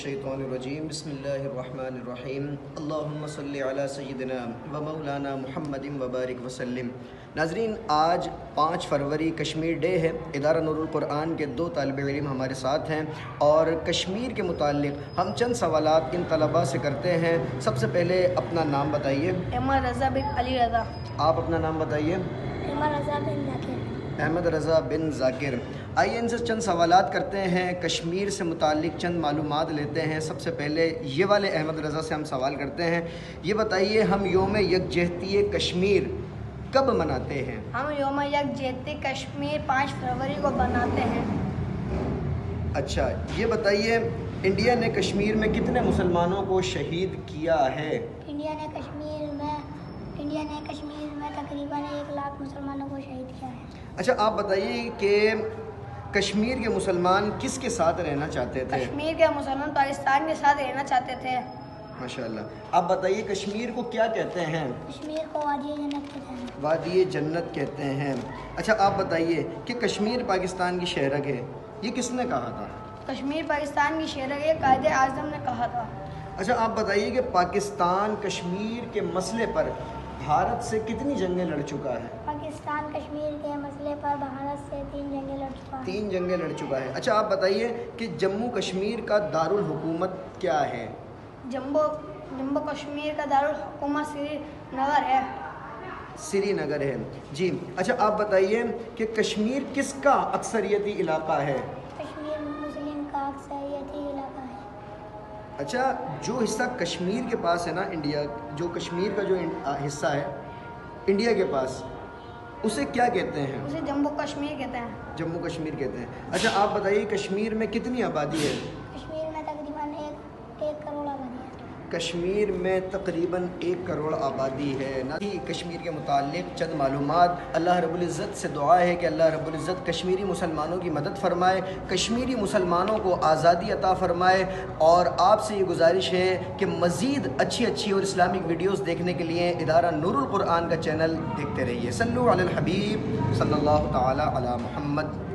الشیطان الرجیم بسم اللہ الرحمن الرحیم اللہم صلی علی سیدنا و مولانا محمد وبارک وسلم۔ ناظرین، آج 5 فروری کشمیر ڈے ہے۔ ادارہ نور القرآن کے 2 طالب علم ہمارے ساتھ ہیں اور کشمیر کے متعلق ہم چند سوالات ان طلباء سے کرتے ہیں۔ سب سے پہلے اپنا نام بتائیے۔ احمد رضا بن علی رضا۔ آپ اپنا نام بتائیے۔ احمد رضا بن ذاکر۔ احمد رضا بن ذاکر۔ آئیے ان سے چند سوالات کرتے ہیں، کشمیر سے متعلق چند معلومات لیتے ہیں۔ سب سے پہلے یہ والے احمد رضا سے ہم سوال کرتے ہیں، یہ بتائیے ہم یوم یکجہتی کشمیر کب مناتے ہیں؟ ہم یوم یکجہتی کشمیر 5 فروری کو مناتے ہیں۔ اچھا، یہ بتائیے انڈیا نے کشمیر میں کتنے مسلمانوں کو شہید کیا ہے؟ انڈیا نے کشمیر میں تقریباً 1 لاکھ مسلمانوں کو شہید کیا ہے۔ اچھا، آپ بتائیے کہ کشمیر کے مسلمان کس کے ساتھ رہنا چاہتے تھے؟ کشمیر کے مسلمان پاکستان کے ساتھ رہنا چاہتے تھے۔ ماشاءاللہ۔ آپ بتائیے کشمیر کو کیا کہتے ہیں؟ کشمیر کو وادی جنت کہتے ہیں۔ وادی جنت کہتے ہیں۔ اچھا، آپ بتائیے کہ کشمیر پاکستان کی شہرک ہے، یہ کس نے کہا تھا؟ کشمیر پاکستان کی شہرک ہے، قائد اعظم نے کہا تھا۔ اچھا، آپ بتائیے کہ پاکستان کشمیر کے مسئلے پر بھارت سے کتنی جنگیں لڑ چکا ہے؟ پاکستان کشمیر کے مسئلے پر بھارت سے 3 جنگیں لڑ چکا ہے۔ 3 جنگیں لڑ چکا ہے۔ اچھا، آپ بتائیے کہ جموں کشمیر کا دارالحکومت کیا ہے؟ جموں کشمیر کا دارالحکومت سری نگر ہے۔ سری نگر ہے، جی۔ اچھا، آپ بتائیے کہ کشمیر کس کا اکثریتی علاقہ ہے؟ کشمیر مسلم کا اکثریتی علاقہ ہے۔ اچھا، جو حصہ کشمیر کے پاس ہے نا، انڈیا جو کشمیر کا جو حصہ ہے انڈیا کے پاس، اسے کیا کہتے ہیں؟ اسے جموں کشمیر کہتے ہیں۔ جموں کشمیر کہتے ہیں۔ اچھا، آپ بتائیے کشمیر میں کتنی آبادی ہے؟ کشمیر میں تقریباً 1 کروڑ آبادی ہے۔ کشمیر میں تقریباً 1 کروڑ آبادی ہے۔ کشمیر کے متعلق چند معلومات۔ اللہ رب العزت سے دعا ہے کہ اللہ رب العزت کشمیری مسلمانوں کی مدد فرمائے، کشمیری مسلمانوں کو آزادی عطا فرمائے، اور آپ سے یہ گزارش ہے کہ مزید اچھی اور اسلامک ویڈیوز دیکھنے کے لیے ادارہ نور القرآن کا چینل دیکھتے رہیے۔ صلو علی الحبیب صلی اللہ تعالی علی محمد۔